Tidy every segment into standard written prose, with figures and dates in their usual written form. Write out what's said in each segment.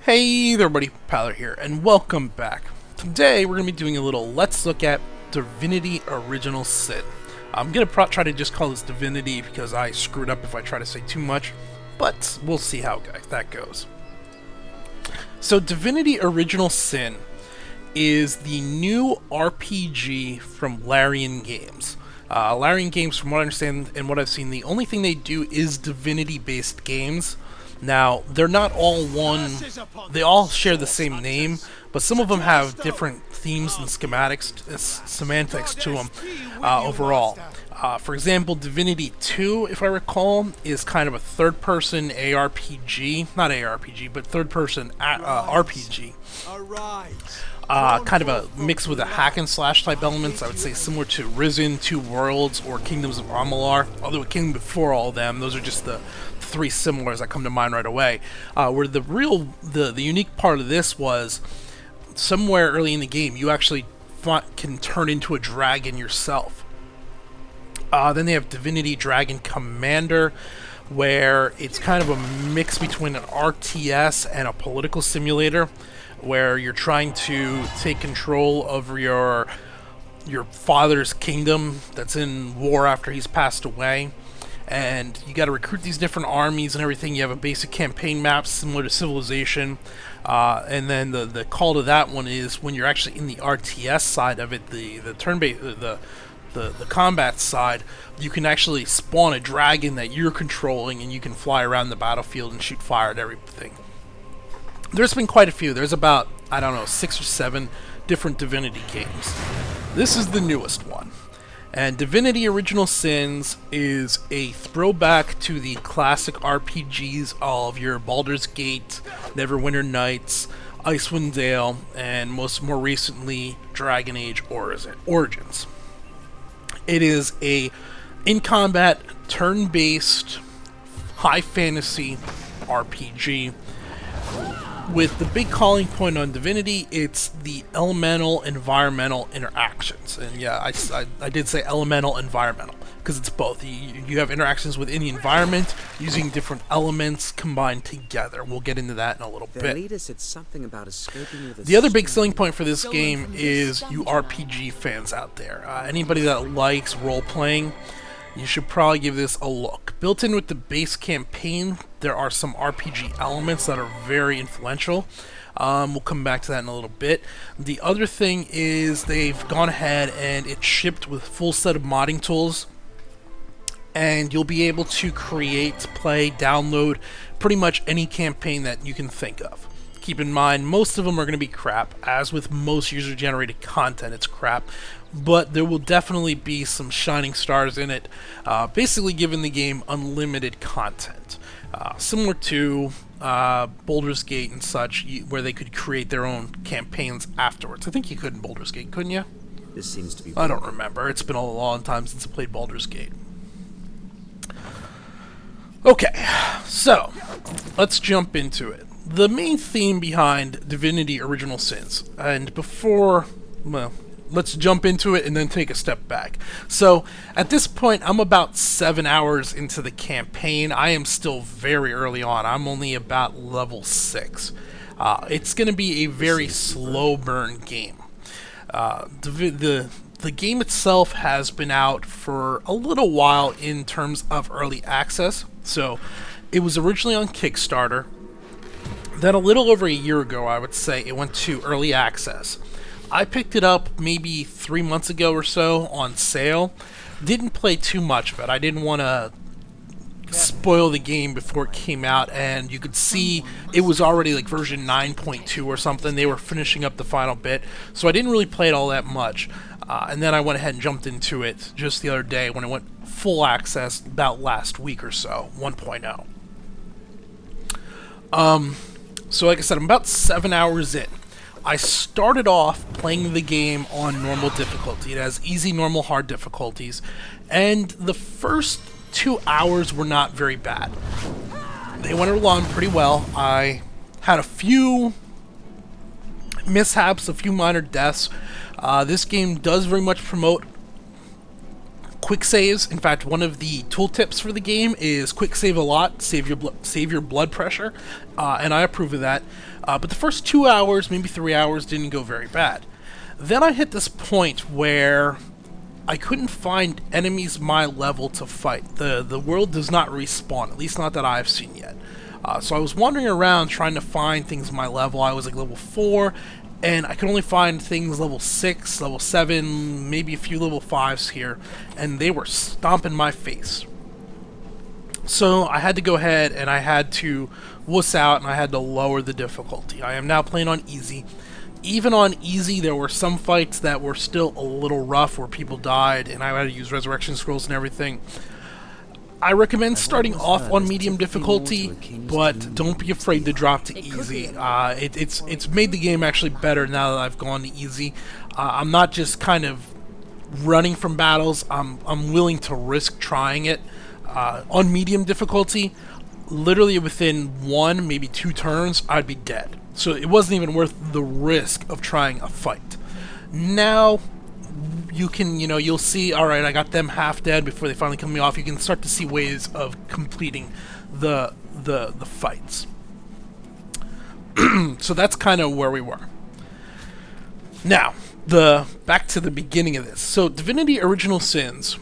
Hey there everybody, Paler here, and welcome back. Today we're going to be doing a little Let's Look at Divinity Original Sin. I'm going to try to just call this Divinity because I screwed up if I try to say too much, but we'll see how that goes. So Divinity Original Sin is the new RPG from Larian Games. Larian Games, from what I understand and what I've seen, the only thing they do is Divinity-based games. Now, they're not all one, they all share the same name, but some of them have different themes and semantics to them overall. For example, Divinity 2, if I recall, is kind of a third-person ARPG, not ARPG, but third-person RPG. Kind of a mix with a hack and slash type elements, I would say similar to Risen, Two Worlds, or Kingdoms of Amalur, although it came before all of them. Those are just the three similars that come to mind right away. Where the unique part of this was, somewhere early in the game, you actually can turn into a dragon yourself. Then they have Divinity Dragon Commander, where it's kind of a mix between an RTS and a political simulator, where you're trying to take control over your father's kingdom that's in war after he's passed away. And you got to recruit these different armies and everything. You have a basic campaign map similar to Civilization, and then the call to that one is when you're actually in the RTS side of it, the turn-based, the combat side. You can actually spawn a dragon that you're controlling, and you can fly around the battlefield and shoot fire at everything. There's been quite a few. There's about, I don't know, 6 or 7 different Divinity games. This is the newest one. And Divinity Original Sins is a throwback to the classic RPGs of your Baldur's Gate, Neverwinter Nights, Icewind Dale, and more recently, Dragon Age Origins. It is a in-combat, turn-based, high fantasy RPG. With the big calling point on Divinity, it's the elemental-environmental interactions. And yeah, I did say elemental-environmental, because it's both. You have interactions within the environment, using different elements combined together. We'll get into that in a little bit. The other big selling point for this game is you RPG fans out there. Anybody that likes role-playing, you should probably give this a look. Built in with the base campaign, there are some RPG elements that are very influential. We'll come back to that in a little bit. The other thing is they've gone ahead and it's shipped with a full set of modding tools. And you'll be able to create, play, download pretty much any campaign that you can think of. Keep in mind, most of them are going to be crap. As with most user-generated content, it's crap. But there will definitely be some shining stars in it, basically giving the game unlimited content. Similar to Baldur's Gate and such, where they could create their own campaigns afterwards. I think you could in Baldur's Gate, couldn't you? This seems to be... I don't remember. It's been a long time since I played Baldur's Gate. Okay, so let's jump into it. The main theme behind Divinity Original Sins, and before, well, let's jump into it and then take a step back. So, at this point, I'm about 7 hours into the campaign. I am still very early on. I'm only about level 6. It's going to be a very slow burn game. The game itself has been out for a little while in terms of early access. So, it was originally on Kickstarter. Then a little over a year ago, I would say, it went to early access. I picked it up maybe 3 months ago or so on sale. Didn't play too much of it. I didn't want to spoil the game before it came out, and you could see it was already like version 9.2 or something. They were finishing up the final bit, so I didn't really play it all that much. And then I went ahead and jumped into it just the other day when it went full access about last week or so, 1.0. So like I said, I'm about 7 hours in. I started off playing the game on normal difficulty. It has easy, normal, hard difficulties. And the first 2 hours were not very bad. They went along pretty well. I had a few mishaps, a few minor deaths. This game does very much promote quick saves. In fact, one of the tooltips for the game is quick save a lot, save your blood pressure, and I approve of that. But the first 2 hours, maybe 3 hours, didn't go very bad. Then I hit this point where I couldn't find enemies my level to fight. The world does not respawn, at least not that I've seen yet. So I was wandering around trying to find things my level. I was like level 4, and I could only find things level 6, level 7, maybe a few level 5s here, and they were stomping my face. So I had to go ahead and I had to wuss out and I had to lower the difficulty. I am now playing on easy. Even on easy, there were some fights that were still a little rough where people died and I had to use resurrection scrolls and everything. I recommend starting off on medium difficulty, but don't be afraid to drop to easy. It's made the game actually better now that I've gone to easy. I'm not just kind of running from battles. I'm willing to risk trying it. On medium difficulty, literally within 1, maybe 2 turns, I'd be dead. So it wasn't even worth the risk of trying a fight. Now, you can, you'll see, alright, I got them half dead before they finally come me off. You can start to see ways of completing the fights. So that's kind of where we were. Now, back to the beginning of this. So, Divinity Original Sins,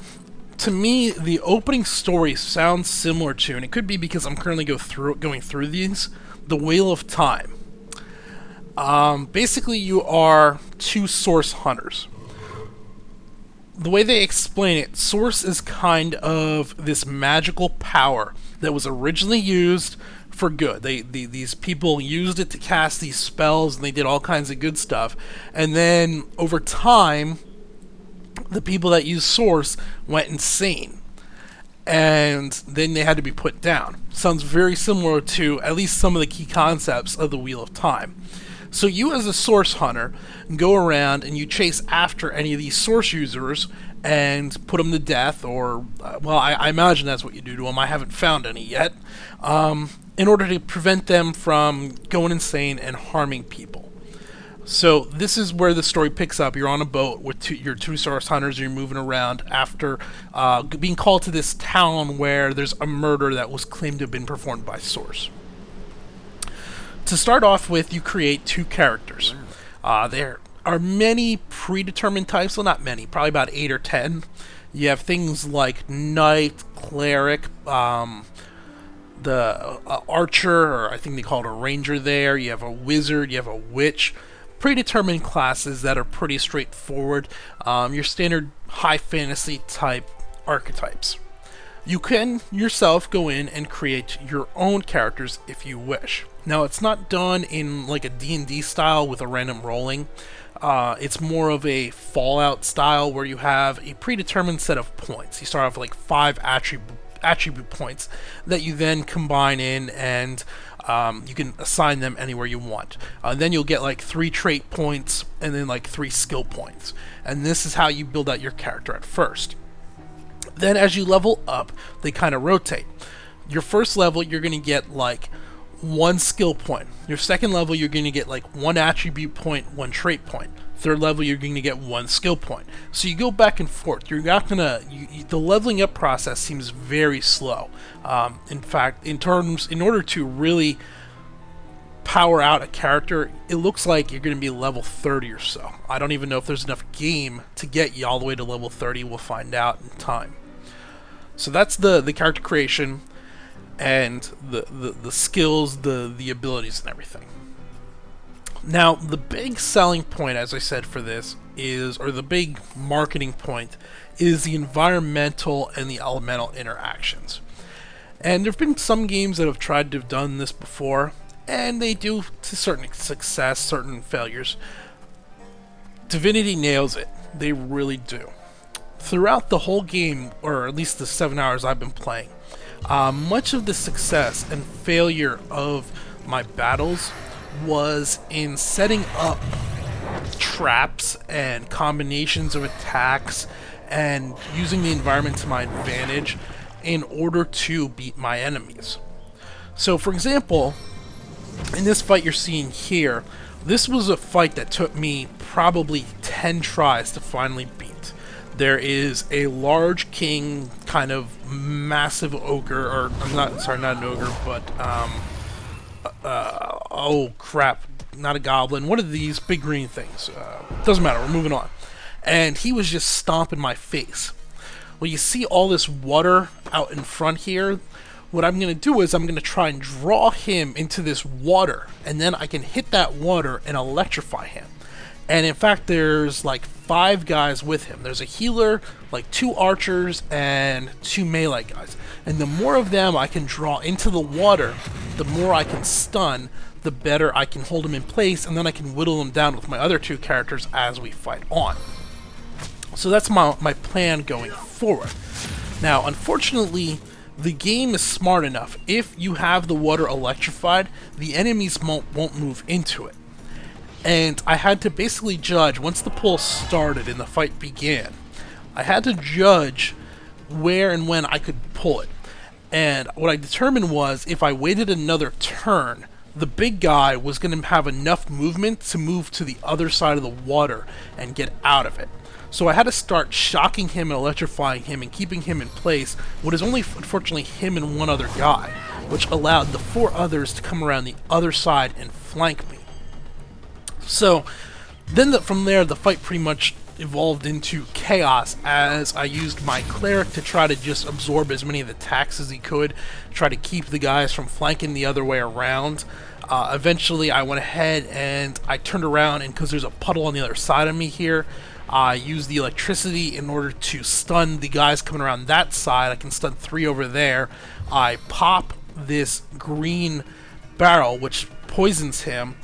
to me, the opening story sounds similar to, and it could be because I'm currently going through these, The Wheel of Time. Basically, you are 2 source hunters. The way they explain it, Source is kind of this magical power that was originally used for good. These people used it to cast these spells, and they did all kinds of good stuff. And then, over time, the people that used Source went insane. And then they had to be put down. Sounds very similar to at least some of the key concepts of the Wheel of Time. So you as a Source hunter go around and you chase after any of these Source users and put them to death, or, well, I imagine that's what you do to them. I haven't found any yet, in order to prevent them from going insane and harming people. So this is where the story picks up. You're on a boat with your 2 Source hunters, and you're moving around after being called to this town where there's a murder that was claimed to have been performed by Source. To start off with, you create 2 characters. There are many predetermined types, well, not many, probably about 8 or 10. You have things like Knight, Cleric, the Archer, or I think they call it a Ranger there. You have a Wizard, you have a Witch. Predetermined classes that are pretty straightforward. Your standard high fantasy type archetypes. You can yourself go in and create your own characters if you wish. Now, it's not done in like a D&D style with a random rolling. It's more of a Fallout style where you have a predetermined set of points. You start off with like 5 attribute points that you then combine in, and you can assign them anywhere you want. Then you'll get like 3 trait points and then like 3 skill points. And this is how you build out your character at first. Then as you level up, they kind of rotate. Your first level, you're going to get like 1 skill point. Your second level, you're going to get like 1 attribute point, 1 trait point. Third level, you're going to get 1 skill point. So you go back and forth. You're not going to... the leveling up process seems very slow. In fact, in order to really power out a character, it looks like you're going to be level 30 or so. I don't even know if there's enough game to get you all the way to level 30. We'll find out in time. So that's the character creation and the skills, the abilities and everything. Now, the big selling point, as I said, for this is, or the big marketing point, is the environmental and the elemental interactions. And there have been some games that have tried to have done this before, and they do to certain success, certain failures. Divinity nails it. They really do. Throughout the whole game, or at least the 7 hours I've been playing, much of the success and failure of my battles was in setting up traps and combinations of attacks and using the environment to my advantage in order to beat my enemies. So, for example, in this fight you're seeing here, this was a fight that took me probably 10 tries to finally beat. There is a large king, kind of massive ogre, or I'm not sorry, not an ogre, but oh crap, not a goblin. One of these big green things. Doesn't matter. We're moving on. And he was just stomping my face. Well, you see all this water out in front here. What I'm going to do is I'm going to try and draw him into this water, and then I can hit that water and electrify him. And in fact, there's like 5 guys with him. There's a healer, like 2 archers, and 2 melee guys. And the more of them I can draw into the water, the more I can stun, the better I can hold them in place, and then I can whittle them down with my other 2 characters as we fight on. So that's my plan going forward. Now, unfortunately, the game is smart enough. If you have the water electrified, the enemies won't move into it. And I had to basically judge, once the pull started and the fight began, I had to judge where and when I could pull it. And what I determined was, if I waited another turn, the big guy was going to have enough movement to move to the other side of the water and get out of it. So I had to start shocking him and electrifying him and keeping him in place, what is only, unfortunately, him and one other guy, which allowed the 4 others to come around the other side and flank me. So then from there, the fight pretty much evolved into chaos, as I used my cleric to try to just absorb as many of the attacks as he could, try to keep the guys from flanking the other way around. Eventually I went ahead and I turned around, and because there's a puddle on the other side of me here, I used the electricity in order to stun the guys coming around that side. I can stun 3 over there. I pop this green barrel, which poisons him.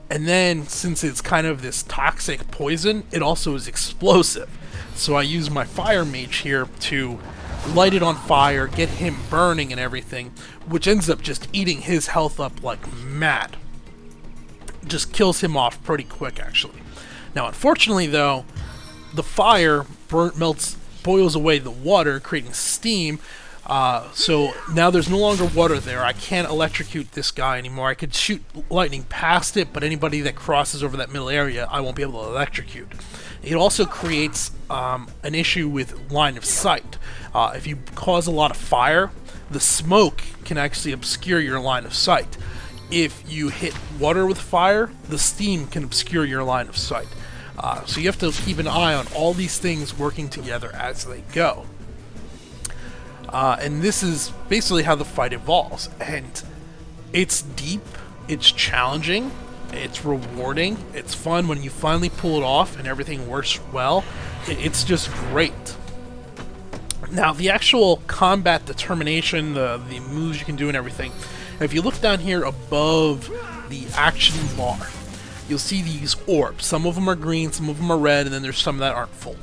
And then, since it's kind of this toxic poison, it also is explosive. So I use my fire mage here to light it on fire, get him burning and everything, which ends up just eating his health up like mad. Just kills him off pretty quick, actually. Now, unfortunately, though, the fire boils away the water, creating steam. So now there's no longer water there. I can't electrocute this guy anymore. I could shoot lightning past it, but anybody that crosses over that middle area, I won't be able to electrocute. It also creates an issue with line of sight. If you cause a lot of fire, the smoke can actually obscure your line of sight. If you hit water with fire, the steam can obscure your line of sight. So you have to keep an eye on all these things working together as they go. And this is basically how the fight evolves. And it's deep, it's challenging, it's rewarding, it's fun when you finally pull it off and everything works well. It's just great. Now, the actual combat determination, the moves you can do and everything, if you look down here above the action bar, you'll see these orbs. Some of them are green, some of them are red, and then there's some that aren't full.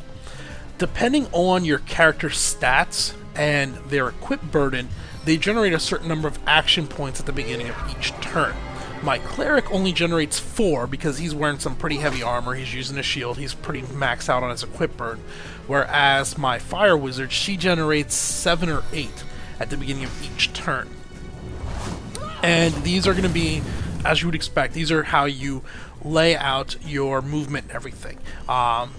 Depending on your character's stats and their equip burden, they generate a certain number of action points at the beginning of each turn. My cleric only generates 4 because he's wearing some pretty heavy armor, he's using a shield, he's pretty maxed out on his equip burn, whereas my fire wizard, she generates 7 or 8 at the beginning of each turn. And these are going to be, as you would expect, these are how you lay out your movement and everything.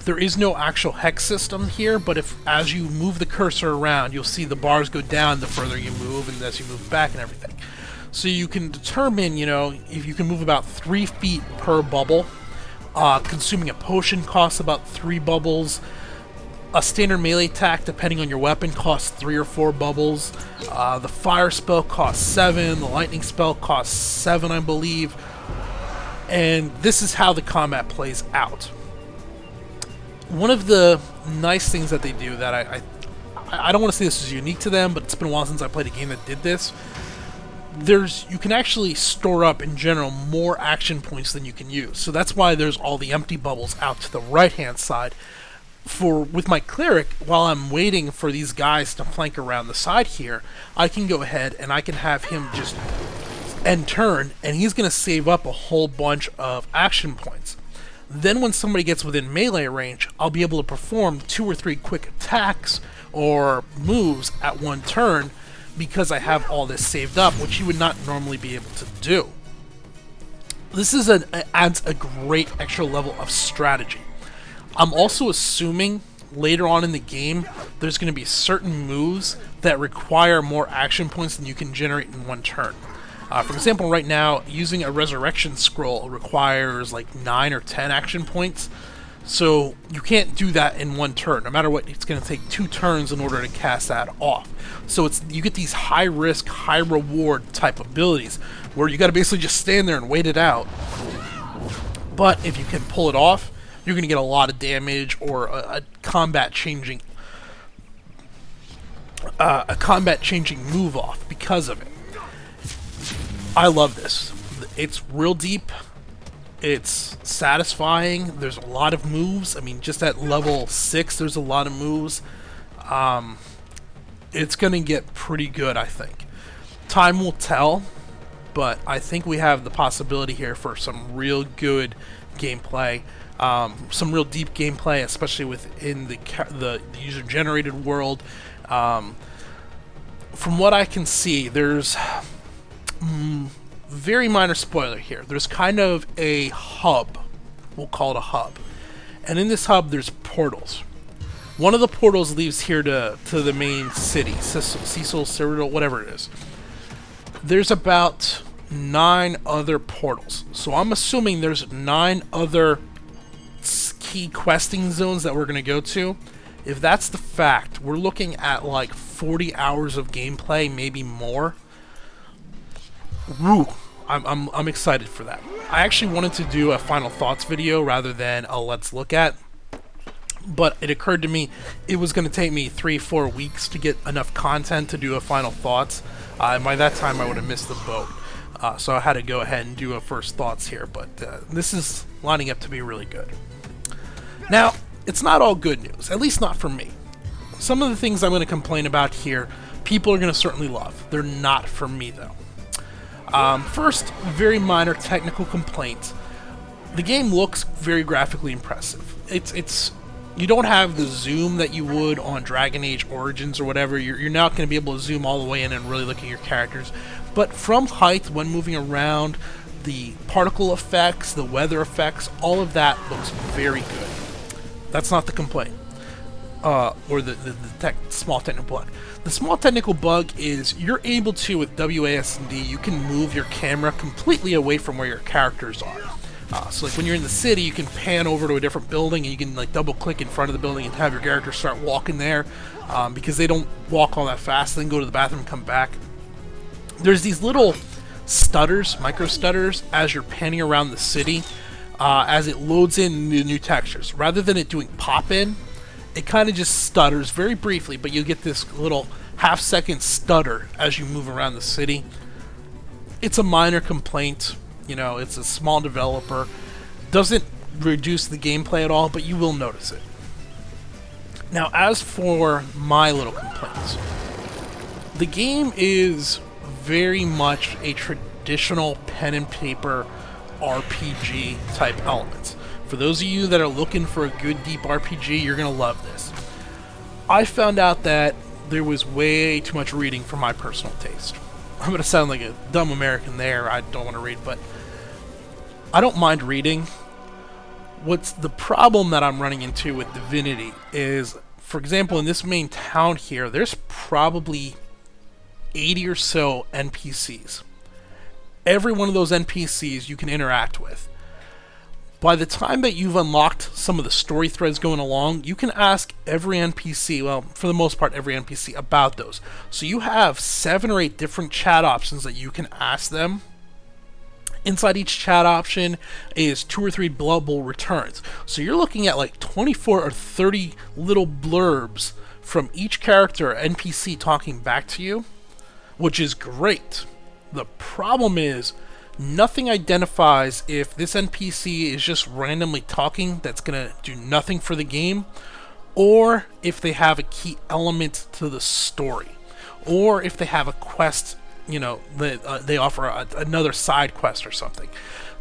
There is no actual hex system here, but if as you move the cursor around, you'll see the bars go down the further you move and as you move back and everything. So you can determine, if you can move about 3 feet per bubble. Consuming a potion costs about 3 bubbles. A standard melee attack, depending on your weapon, costs 3 or 4 bubbles. The fire spell costs 7. The lightning spell costs 7, I believe. And this is how the combat plays out. One of the nice things that they do that I don't want to say this is unique to them, but it's been a while since I played a game that did this. You can actually store up, in general, more action points than you can use. So that's why there's all the empty bubbles out to the right-hand side. With my cleric, while I'm waiting for these guys to flank around the side here, I can go ahead and I can have him just end turn, and he's going to save up a whole bunch of action points. Then when somebody gets within melee range, I'll be able to perform 2 or 3 quick attacks or moves at one turn because I have all this saved up, which you would not normally be able to do. This adds a great extra level of strategy. I'm also assuming later on in the game, there's going to be certain moves that require more action points than you can generate in one turn. For example, right now, using a resurrection scroll requires like 9 or 10 action points. So you can't do that in one turn. No matter what, it's going to take 2 turns in order to cast that off. So you get these high risk, high reward type abilities where you got to basically just stand there and wait it out. But if you can pull it off, you're going to get a lot of damage or a combat changing move off because of it. I love this. It's real deep. It's satisfying. There's a lot of moves. I mean, just at level 6, there's a lot of moves. It's going to get pretty good, I think. Time will tell, but I think we have the possibility here for some real good gameplay. Some real deep gameplay, especially within the user-generated world. From what I can see, there's... very minor spoiler here. There's kind of a hub. We'll call it a hub. And in this hub, there's portals. One of the portals leads here to the main city. Cecil, Cyril, whatever it is. There's about 9 other portals. So I'm assuming there's 9 other key questing zones that we're going to go to. If that's the fact, we're looking at like 40 hours of gameplay, maybe more. Woo! I'm excited for that. I actually wanted to do a final thoughts video rather than a let's look at, but it occurred to me it was going to take me 3-4 weeks to get enough content to do a final thoughts. And by that time I would have missed the boat, so I had to go ahead and do a first thoughts here. But this is lining up to be really good. Now, it's not all good news, at least not for me. Some of the things I'm going to complain about here, people are going to certainly love. They're not for me though. First, very minor technical complaint. The game looks very graphically impressive. It's you don't have the zoom that you would on Dragon Age Origins or whatever. You're not going to be able to zoom all the way in and really look at your characters. But from height, when moving around, the particle effects, the weather effects, all of that looks very good. That's not the complaint. Or the small technical bug. The small technical bug is you're able to, with WASD, you can move your camera completely away from where your characters are. So like when you're in the city, you can pan over to a different building and you can like double click in front of the building and have your character start walking there, because they don't walk all that fast, then go to the bathroom and come back. There's these little stutters, micro stutters, as you're panning around the city, as it loads in the new textures. Rather than it doing pop-in, it kind of just stutters very briefly, but you get this little half-second stutter as you move around the city. It's a minor complaint. You know, it's a small developer. Doesn't reduce the gameplay at all, but you will notice it. Now, as for my little complaints, the game is very much a traditional pen and paper RPG type elements. For those of you that are looking for a good deep RPG, you're going to love this. I found out that there was way too much reading for my personal taste. I'm going to sound like a dumb American there. I don't want to read, but I don't mind reading. What's the problem that I'm running into with Divinity is, for example, in this main town here, there's probably 80 or so NPCs. Every one of those NPCs you can interact with. By the time that you've unlocked some of the story threads going along, you can ask every NPC, well, for the most part, every NPC about those. So you have 7 or 8 different chat options that you can ask them. Inside each chat option is 2 or 3 blubbable returns. So you're looking at like 24 or 30 little blurbs from each character or NPC talking back to you, which is great. The problem is, nothing identifies if this NPC is just randomly talking that's going to do nothing for the game, or if they have a key element to the story, or if they have a quest, you know, that they offer another side quest or something.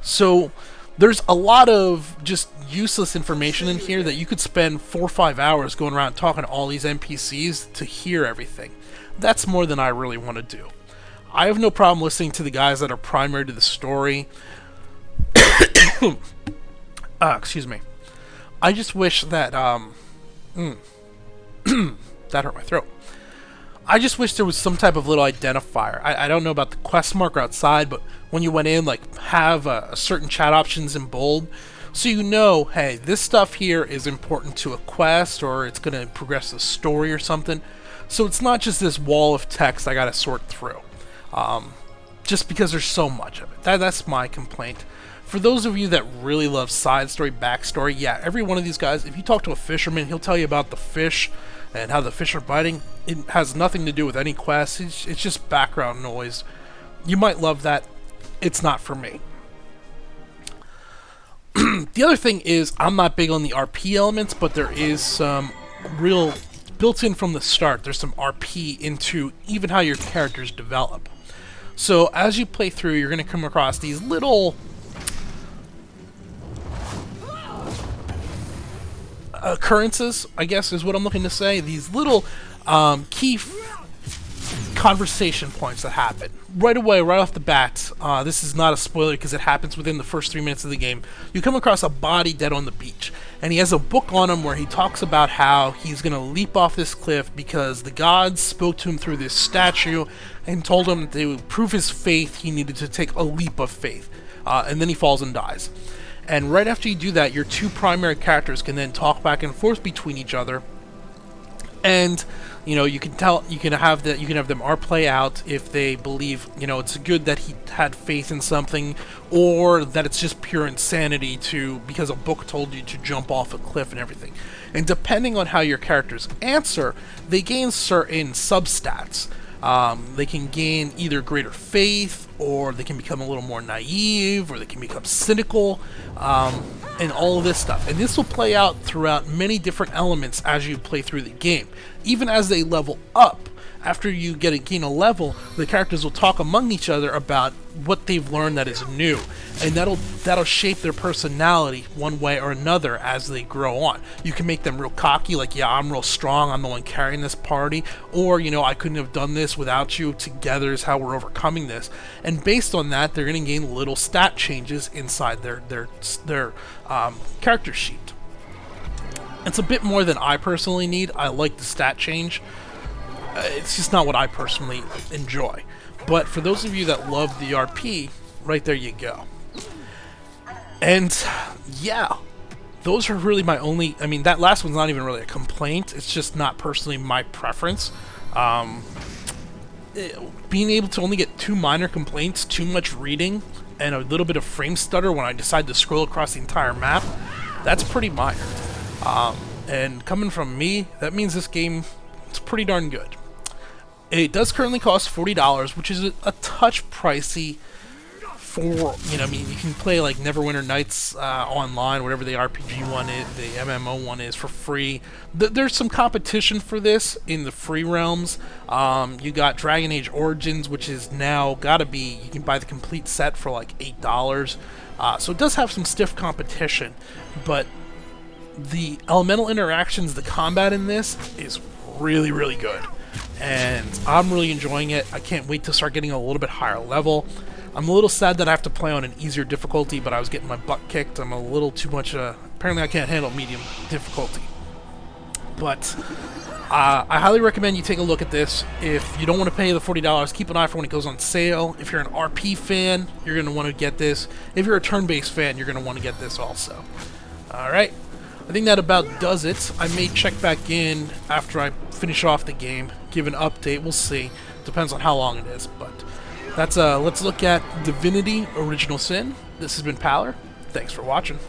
So there's a lot of just useless information in here that you could spend 4 or 5 hours going around talking to all these NPCs to hear everything. That's more than I really want to do. I have no problem listening to the guys that are primary to the story. Excuse me. I just wish that That hurt my throat. I just wish there was some type of little identifier. I don't know about the quest marker outside, but when you went in, like, have a certain chat options in bold, so you know, hey, this stuff here is important to a quest, or it's going to progress the story or something. So it's not just this wall of text I got to sort through, just because there's so much of it. That's my complaint. For those of you that really love side story, backstory, yeah, every one of these guys, if you talk to a fisherman, he'll tell you about the fish and how the fish are biting. It has nothing to do with any quest. It's just background noise. You might love that. It's not for me. The other thing is, I'm not big on the RP elements, but there is some real built in from the start. There's some RP into even how your characters develop. So as you play through, you're going to come across these little occurrences, I guess is what I'm looking to say. These little key conversation points that happen right away, right off the bat. This is not a spoiler because it happens within the first 3 minutes of the game. You come across a body dead on the beach, and he has a book on him where he talks about how he's going to leap off this cliff because the gods spoke to him through this statue and told him to prove his faith he needed to take a leap of faith, and then he falls and dies. And right after you do that, your two primary characters can then talk back and forth between each other. And you can have them play out if they believe it's good that he had faith in something, or that it's just pure insanity because a book told you to jump off a cliff and everything. And depending on how your characters answer, they gain certain substats. They can gain either greater faith, or they can become a little more naive, or they can become cynical, and all of this stuff. And this will play out throughout many different elements as you play through the game. Even as they level up, after you gain a level, the characters will talk among each other about what they've learned that is new, and that'll shape their personality one way or another as they grow on. You can make them real cocky, like, yeah, I'm real strong, I'm the one carrying this party, or I couldn't have done this without you, together is how we're overcoming this. And based on that, they're going to gain little stat changes inside their character sheet. It's a bit more than I personally need. I like the stat change. It's just not what I personally enjoy. But for those of you that love the RP, right there you go. And yeah, those are really my only... I mean, that last one's not even really a complaint. It's just not personally my preference. Being able to only get 2 minor complaints, too much reading, and a little bit of frame stutter when I decide to scroll across the entire map, that's pretty minor. And coming from me, that means this game, it's pretty darn good. It does currently cost $40, which is a touch pricey for, I mean, you can play like Neverwinter Nights online, whatever the RPG one is, the MMO one is, for free. There's some competition for this in the free realms. You got Dragon Age Origins, which is now gotta be, you can buy the complete set for like $8. So it does have some stiff competition, but the elemental interactions, the combat in this is really, really good. And I'm really enjoying it. I can't wait to start getting a little bit higher level. I'm a little sad that I have to play on an easier difficulty, but I was getting my butt kicked. I'm a little too much, apparently I can't handle medium difficulty. But I highly recommend you take a look at this. If you don't want to pay the $40, keep an eye for when it goes on sale. If you're an RP fan, you're going to want to get this. If you're a turn-based fan, you're going to want to get this also. Alright. I think that about does it. I may check back in after I finish off the game, give an update. We'll see. Depends on how long it is. But that's let's look at Divinity Original Sin. This has been Paler. Thanks for watching.